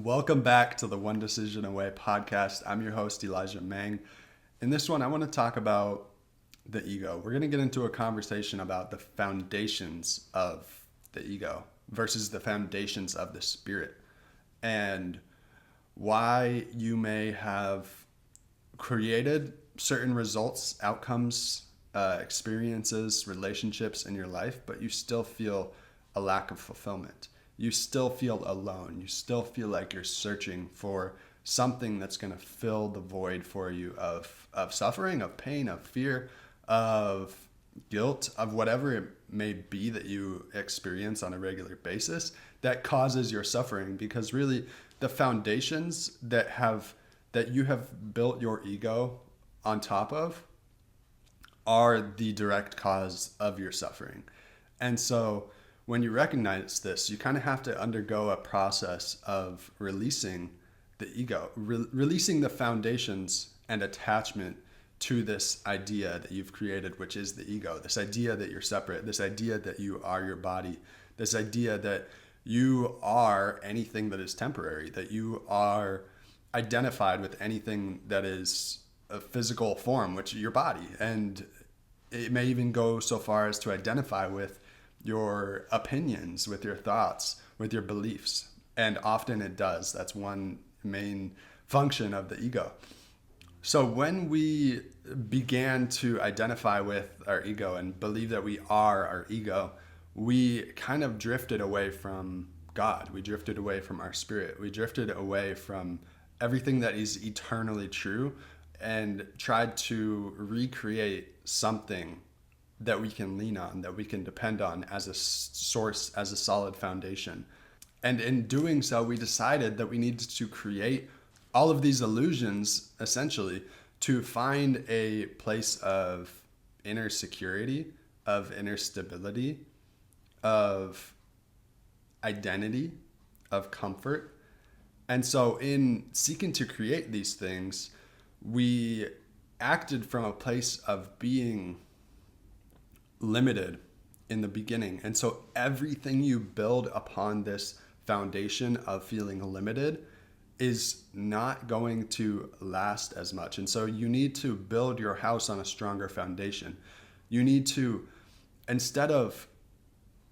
Welcome back to the One Decision Away podcast. I'm your host, Elijah Mang. In this one, I want to talk about the ego. We're going to get into a conversation about the foundations of the ego versus the foundations of the spirit, and why you may have created certain results, outcomes, experiences, relationships in your life, but you still feel a lack of fulfillment. You still feel alone. You still feel like you're searching for something that's going to fill the void for you of suffering, of pain, of fear, of guilt, of whatever it may be that you experience on a regular basis that causes your suffering. Because really, the foundations that you have built your ego on top of are the direct cause of your suffering. And so when you recognize this, you kind of have to undergo a process of releasing the ego, releasing the foundations and attachment to this idea that you've created, which is the ego, this idea that you're separate, this idea that you are your body, this idea that you are anything that is temporary, that you are identified with anything that is a physical form, which is your body. And it may even go so far as to identify with your opinions, with your thoughts, with your beliefs. And often it does. That's one main function of the ego. So when we began to identify with our ego and believe that we are our ego, we kind of drifted away from God. We drifted away from our spirit. We drifted away from everything that is eternally true and tried to recreate something that we can lean on, that we can depend on as a source, as a solid foundation. And in doing so, we decided that we needed to create all of these illusions, essentially, to find a place of inner security, of inner stability, of identity, of comfort. And so in seeking to create these things, we acted from a place of being limited in the beginning. And so everything you build upon this foundation of feeling limited is not going to last as much. And so you need to build your house on a stronger foundation. You need to, instead of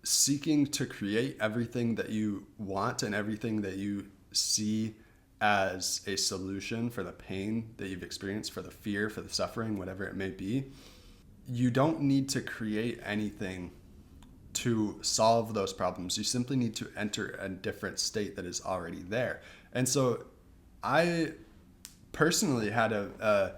seeking to create everything that you want and everything that you see as a solution for the pain that you've experienced, for the fear, for the suffering, whatever it may be, you don't need to create anything to solve those problems. You simply need to enter a different state that is already there. And so I personally had a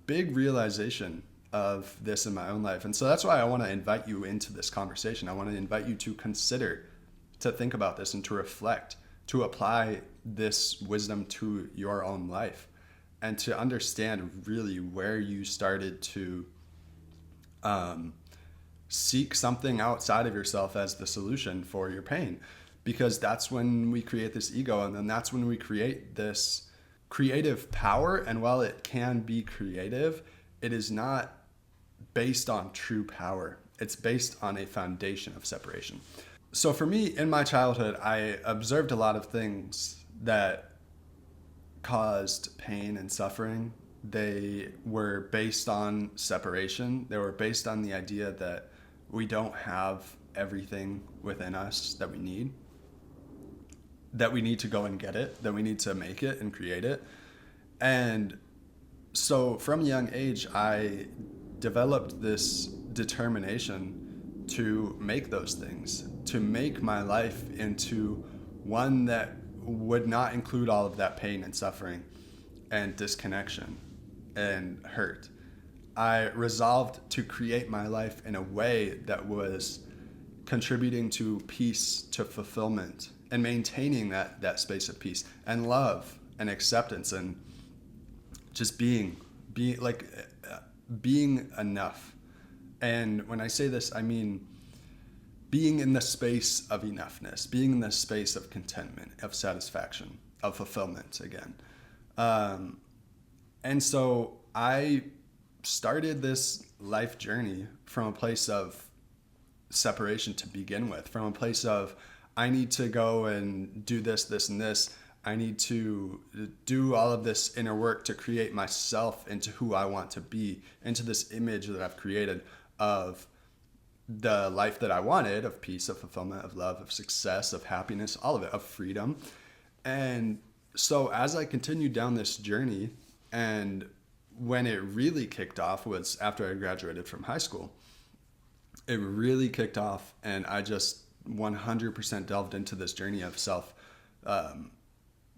big realization of this in my own life. And so that's why I want to invite you into this conversation. I want to invite you to consider, to think about this and to reflect, to apply this wisdom to your own life and to understand really where you started to seek something outside of yourself as the solution for your pain, because that's when we create this ego, and then that's when we create this creative power. And while it can be creative, it is not based on true power. It's based on a foundation of separation. So for me, in my childhood, I observed a lot of things that caused pain and suffering. They were based on separation. They were based on the idea that we don't have everything within us that we need to go and get it, that we need to make it and create it. And so from a young age, I developed this determination to make those things, to make my life into one that would not include all of that pain and suffering and disconnection and hurt. I resolved to create my life in a way that was contributing to peace, to fulfillment, and maintaining that space of peace and love and acceptance and just being enough. And when I say this, I mean being in the space of enoughness, being in the space of contentment, of satisfaction, of fulfillment again. And so I started this life journey from a place of separation to begin with, from a place of I need to go and do this, this, and this. I need to do all of this inner work to create myself into who I want to be, into this image that I've created of the life that I wanted, of peace, of fulfillment, of love, of success, of happiness, all of it, of freedom. And so as I continued down this journey, and when it really kicked off was after I graduated from high school. It really kicked off, and I just 100% delved into this journey of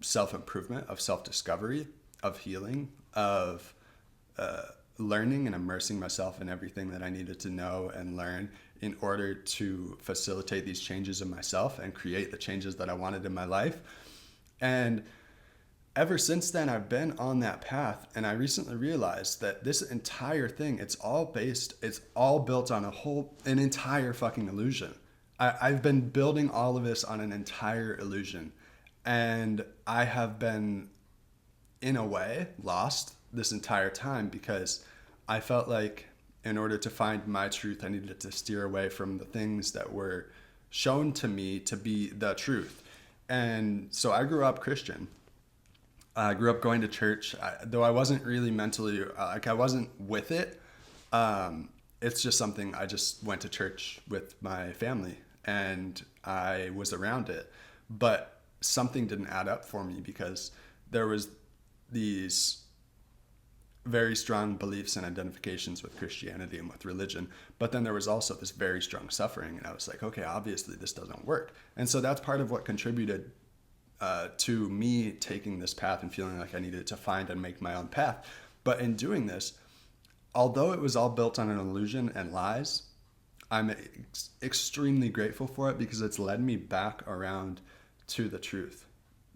self-improvement, of self-discovery, of healing, of learning and immersing myself in everything that I needed to know and learn in order to facilitate these changes in myself and create the changes that I wanted in my life. And ever since then, I've been on that path, and I recently realized that this entire thing, it's all built on an entire fucking illusion. I've been building all of this on an entire illusion, and I have been, in a way, lost this entire time because I felt like in order to find my truth, I needed to steer away from the things that were shown to me to be the truth. And so I grew up Christian. I grew up going to church, though I wasn't really mentally, I wasn't with it. It's just something, I just went to church with my family and I was around it. But something didn't add up for me because there was these very strong beliefs and identifications with Christianity and with religion. But then there was also this very strong suffering. And I was like, okay, obviously this doesn't work. And so that's part of what contributed to me taking this path and feeling like I needed to find and make my own path. But in doing this, although it was all built on an illusion and lies, I'm extremely grateful for it because it's led me back around to the truth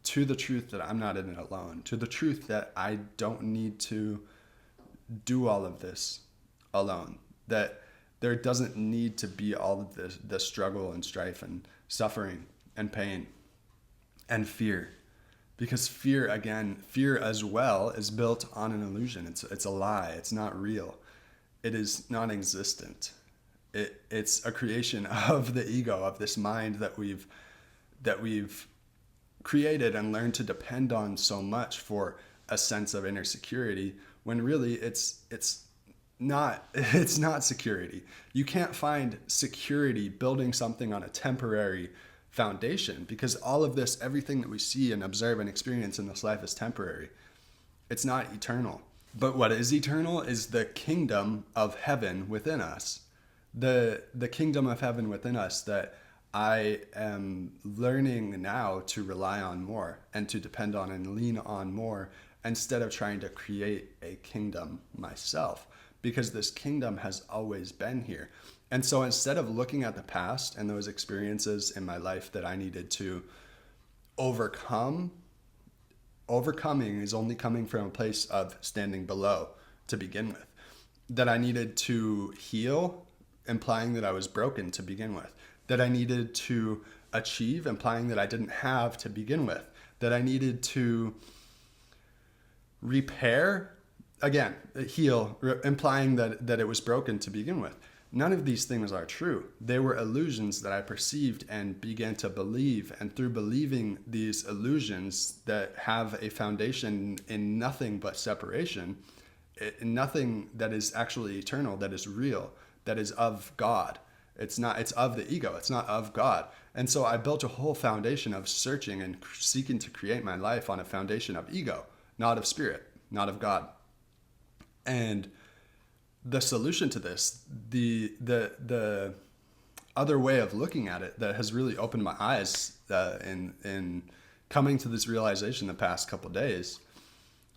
that I'm not in it alone, to the truth that I don't need to do all of this alone, that there doesn't need to be all of the struggle and strife and suffering and pain and fear, because fear as well is built on an illusion. It's a lie. It's not real. It is non-existent. It's a creation of the ego, of this mind that we've created and learned to depend on so much for a sense of inner security, when really it's not security. You can't find security building something on a temporary foundation, because all of this, everything that we see and observe and experience in this life is temporary. It's not eternal. But what is eternal is the kingdom of heaven within us. The kingdom of heaven within us that I am learning now to rely on more and to depend on and lean on more, instead of trying to create a kingdom myself, because this kingdom has always been here. And so instead of looking at the past and those experiences in my life that I needed to overcoming is only coming from a place of standing below to begin with. That I needed to heal, implying that I was broken to begin with. That I needed to achieve, implying that I didn't have to begin with. That I needed to repair, again, heal, implying that it was broken to begin with. None of these things are true. They were illusions that I perceived and began to believe. And through believing these illusions that have a foundation in nothing but separation, in nothing that is actually eternal, that is real, that is of God. It's of the ego. It's not of God. And so I built a whole foundation of searching and seeking to create my life on a foundation of ego, not of spirit, not of God. And the solution to this, the other way of looking at it that has really opened my eyes in coming to this realization the past couple of days,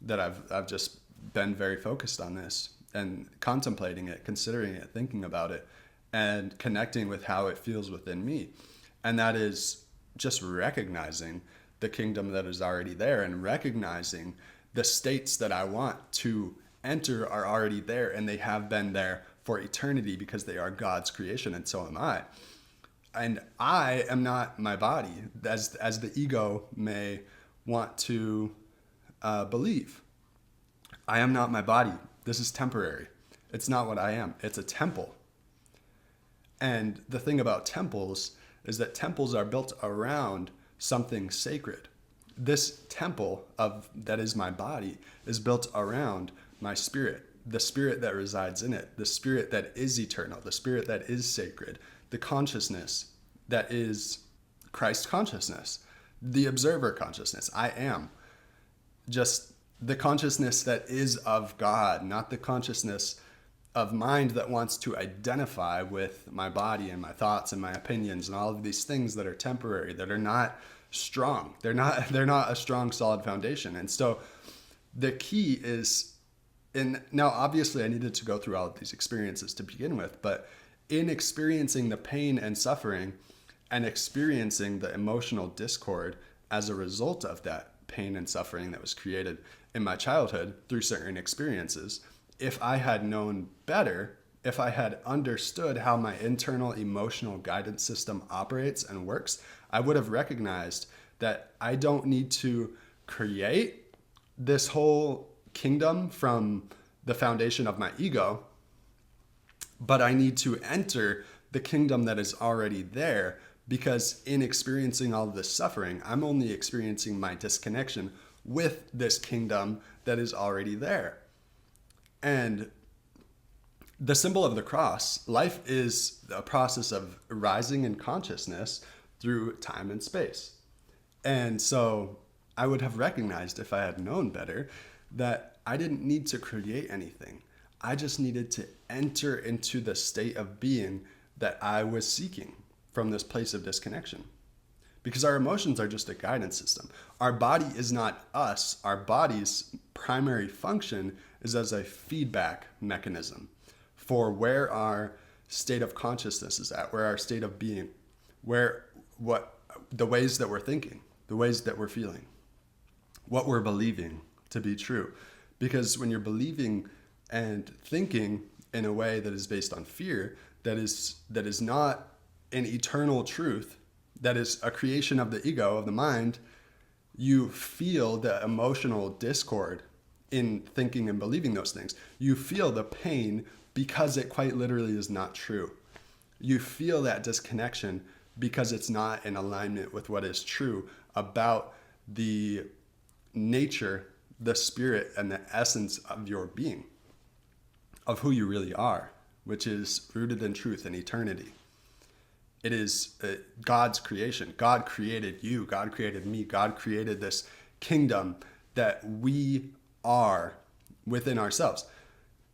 that I've just been very focused on this and contemplating it, considering it, thinking about it, and connecting with how it feels within me. And that is just recognizing the kingdom that is already there, and recognizing the states that I want to enter are already there, and they have been there for eternity because they are God's creation, and so am I. And I am not my body, as the ego may want to believe. I am not my body. This is temporary. It's not what I am. It's a temple. And the thing about temples is that temples are built around something sacred. this temple of that is my body is built around my spirit, the spirit that resides in it, the spirit that is eternal, the spirit that is sacred, the consciousness that is Christ consciousness, the observer consciousness. I am just the consciousness that is of God, not the consciousness of mind that wants to identify with my body and my thoughts and my opinions and all of these things that are temporary, that are not strong. They're not a strong, solid foundation. And so the key is, and now obviously I needed to go through all of these experiences to begin with, but in experiencing the pain and suffering and experiencing the emotional discord as a result of that pain and suffering that was created in my childhood through certain experiences, if I had known better, if I had understood how my internal emotional guidance system operates and works, I would have recognized that I don't need to create this whole kingdom from the foundation of my ego, but I need to enter the kingdom that is already there, because in experiencing all of this suffering, I'm only experiencing my disconnection with this kingdom that is already there. And the symbol of the cross, life is a process of rising in consciousness through time and space. And so I would have recognized, if I had known better, that I didn't need to create anything. I just needed to enter into the state of being that I was seeking from this place of disconnection. Because our emotions are just a guidance system. Our body is not us. Our body's primary function is as a feedback mechanism for where our state of consciousness is at, where our state of being, the ways that we're thinking, the ways that we're feeling, what we're believing to be true. Because when you're believing and thinking in a way that is based on fear, that is not an eternal truth, that is a creation of the ego, of the mind, you feel the emotional discord in thinking and believing those things. You feel the pain because it quite literally is not true. You feel that disconnection because it's not in alignment with what is true about the nature, the spirit, and the essence of your being, of who you really are, which is rooted in truth and eternity. It is God's creation. God created you. God created me. God created this kingdom that we are within ourselves.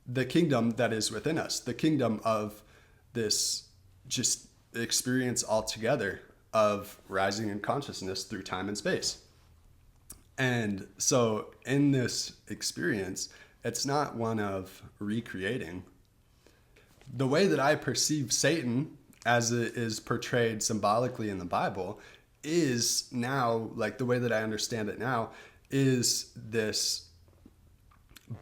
The kingdom that is within us. The kingdom of this just experience altogether of rising in consciousness through time and space. And so in this experience, it's not one of recreating. The way that I perceive Satan, as it is portrayed symbolically in the Bible, is now, like the way that I understand it now, is this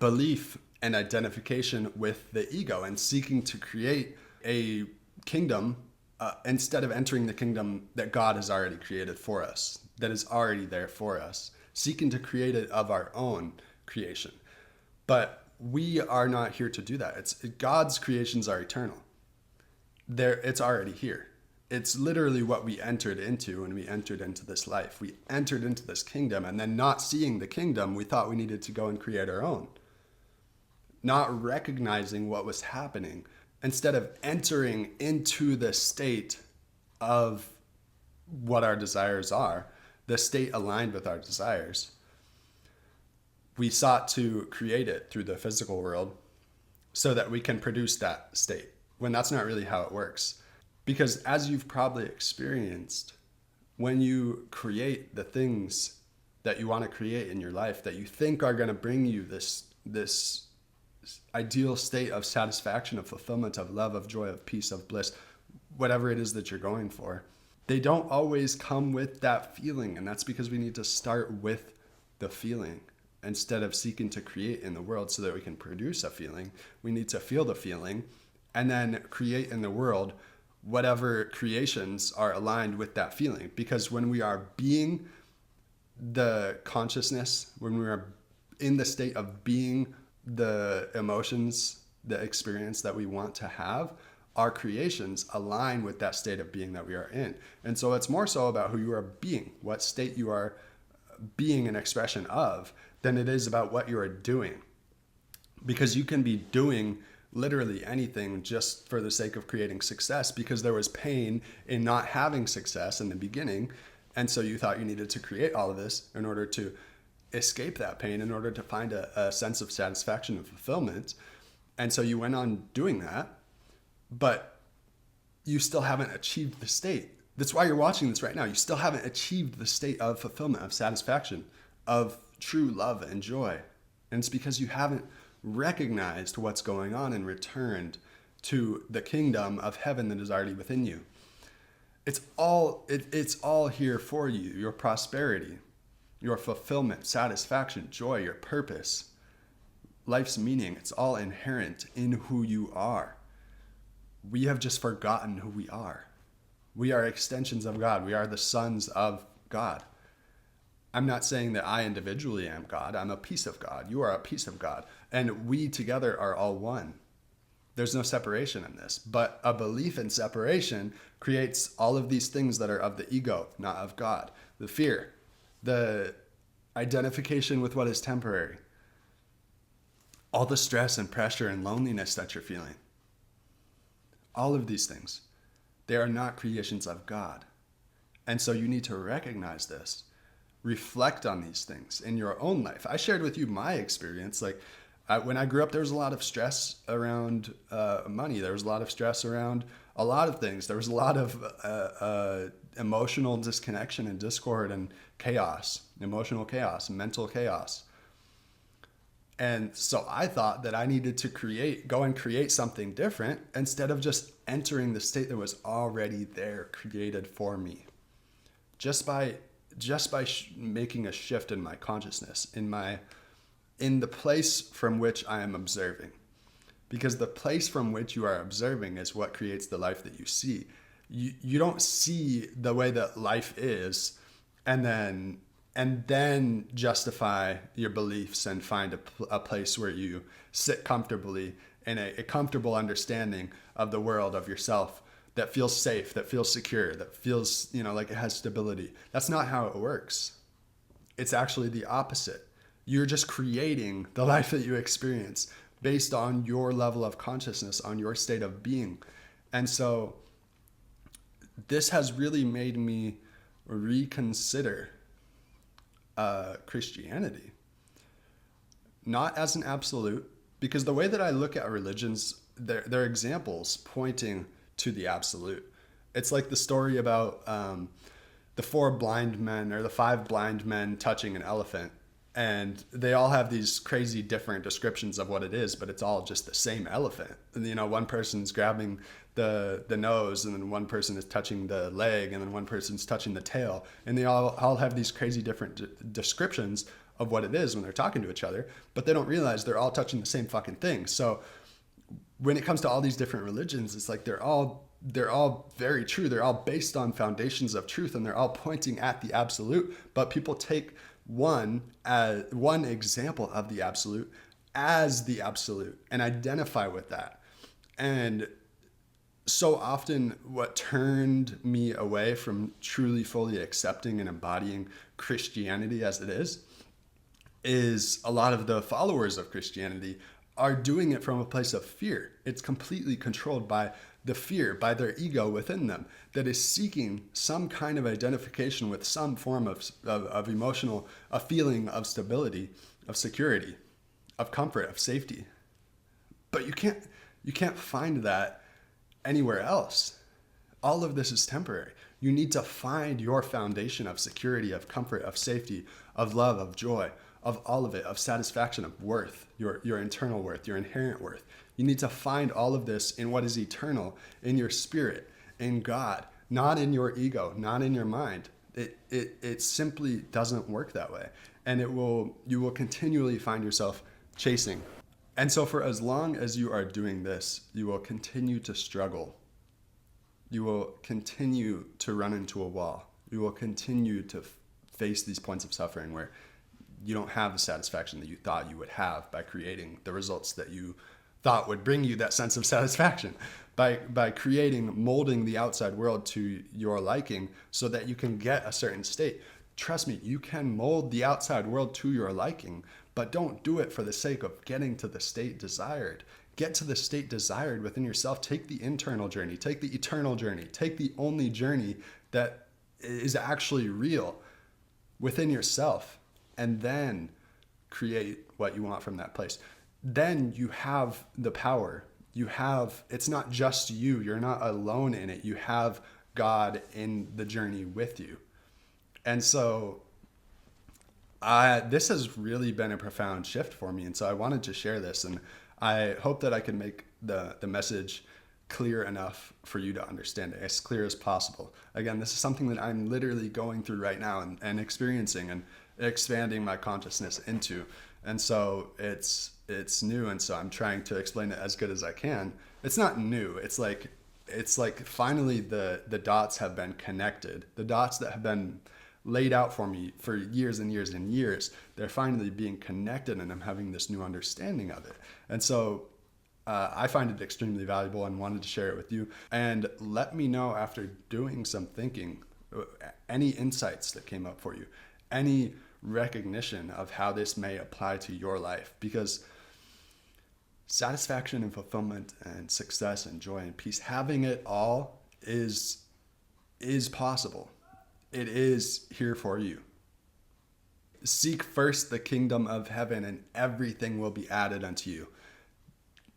belief and identification with the ego and seeking to create a kingdom instead of entering the kingdom that God has already created for us, that is already there for us, seeking to create it of our own creation. But we are not here to do that. God's creations are eternal. It's already here. It's literally what we entered into when we entered into this life. We entered into this kingdom, and then not seeing the kingdom, we thought we needed to go and create our own. Not recognizing what was happening. Instead of entering into the state of what our desires are, the state aligned with our desires, we sought to create it through the physical world so that we can produce that state, when that's not really how it works. Because as you've probably experienced, when you create the things that you want to create in your life that you think are going to bring you this ideal state of satisfaction, of fulfillment, of love, of joy, of peace, of bliss, whatever it is that you're going for, they don't always come with that feeling. And that's because we need to start with the feeling. Instead of seeking to create in the world so that we can produce a feeling, we need to feel the feeling and then create in the world whatever creations are aligned with that feeling. Because when we are being the consciousness, when we are in the state of being the emotions, the experience that we want to have, our creations align with that state of being that we are in. And so it's more so about who you are being, what state you are being an expression of than it is about what you are doing. Because you can be doing literally anything just for the sake of creating success because there was pain in not having success in the beginning. And so you thought you needed to create all of this in order to escape that pain, in order to find a sense of satisfaction and fulfillment. And so you went on doing that, but you still haven't achieved the state. That's why you're watching this right now. You still haven't achieved the state of fulfillment, of satisfaction, of true love and joy. And it's because you haven't recognized what's going on and returned to the kingdom of heaven that is already within you. It's all here for you. Your prosperity, your fulfillment, satisfaction, joy, your purpose, life's meaning. It's all inherent in who you are. We have just forgotten who we are. We are extensions of God. We are the sons of God. I'm not saying that I individually am God. I'm a piece of God. You are a piece of God. And we together are all one. There's no separation in this. But a belief in separation creates all of these things that are of the ego, not of God. The fear, the identification with what is temporary, all the stress and pressure and loneliness that you're feeling. All of these things, they are not creations of God. And so you need to recognize this. Reflect on these things in your own life. I shared with you my experience. When I grew up, there was a lot of stress around money. There was a lot of stress around a lot of things. There was a lot of emotional disconnection and discord and chaos, emotional chaos, mental chaos. And so I thought that I needed to go and create something different instead of just entering the state that was already there, created for me. Just by making a shift in my consciousness, in the place from which I am observing. Because the place from which you are observing is what creates the life that you see. You don't see the way that life is and then justify your beliefs and find a place where you sit comfortably in a comfortable understanding of the world, of yourself, that feels safe, that feels secure, that feels, like it has stability. That's not how it works. It's actually the opposite. You're just creating the life that you experience based on your level of consciousness, on your state of being. And so this has really made me reconsider Christianity, not as an absolute, because the way that I look at religions, they're examples pointing to the absolute. It's like the story about the 4 blind men or the 5 blind men touching an elephant, and they all have these crazy different descriptions of what it is, but it's all just the same elephant. And, one person's grabbing the nose, and then one person is touching the leg, and then one person's touching the tail, and they all have these crazy different descriptions of what it is when they're talking to each other, but they don't realize they're all touching the same fucking thing. So when it comes to all these different religions, it's like they're all very true. They're all based on foundations of truth, and they're all pointing at the absolute. But people take one example of the absolute as the absolute and identify with that. And so often what turned me away from truly fully accepting and embodying Christianity as it is a lot of the followers of Christianity are doing it from a place of fear. It's completely controlled by the fear, by their ego within them that is seeking some kind of identification with some form of emotional, a feeling of stability, of security, of comfort, of safety. But you can't find that anywhere else. All of this is temporary. You need to find your foundation of security, of comfort, of safety, of love, of joy, of all of it, of satisfaction, of worth, your internal worth, your inherent worth. You need to find all of this in what is eternal, in your spirit, in God, not in your ego, not in your mind. It simply doesn't work that way. And you will continually find yourself chasing. And so for as long as you are doing this, you will continue to struggle. You will continue to run into a wall. You will continue to face these points of suffering where you don't have the satisfaction that you thought you would have by creating the results that you thought would bring you that sense of satisfaction, by molding the outside world to your liking so that you can get a certain state. Trust me, you can mold the outside world to your liking, but don't do it for the sake of getting to the state desired. Get to the state desired within yourself. Take the internal journey, take the eternal journey, take the only journey that is actually real within yourself, and then create what you want from that place. Then you have the power. It's not just you. You're not alone in it. You have God in the journey with you. And so this has really been a profound shift for me. And so I wanted to share this, and I hope that I can make the message clear enough for you to understand it, as clear as possible. Again, this is something that I'm literally going through right now and experiencing and expanding my consciousness into. And so it's new, and so I'm trying to explain it as good as I can. It's not new. It's like finally the dots have been connected. The dots that have been laid out for me for years and years and years, they're finally being connected, and I'm having this new understanding of it. And so I find it extremely valuable and wanted to share it with you. And let me know after doing some thinking, any insights that came up for you, any recognition of how this may apply to your life, because satisfaction and fulfillment and success and joy and peace, having it all is possible. It is here for you. Seek first the kingdom of heaven, and everything will be added unto you.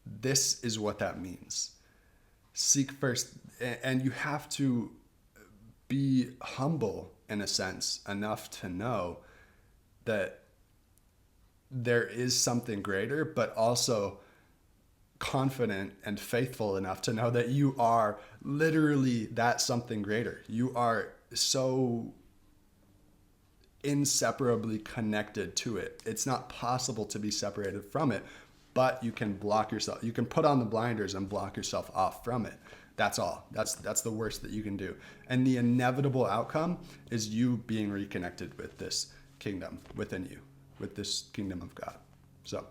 This is what that means. Seek first, and you have to be humble in a sense enough to know that there is something greater, but also confident and faithful enough to know that you are literally that something greater. You are so inseparably connected to it. It's not possible to be separated from it, but you can block yourself. You can put on the blinders and block yourself off from it. That's all. That's the worst that you can do. And the inevitable outcome is you being reconnected with this kingdom within you, with this kingdom of God. So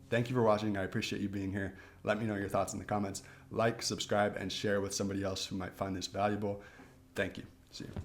thank you for watching. I appreciate you being here. Let me know your thoughts in the comments. Like, subscribe, and share with somebody else who might find this valuable. Thank you. See you.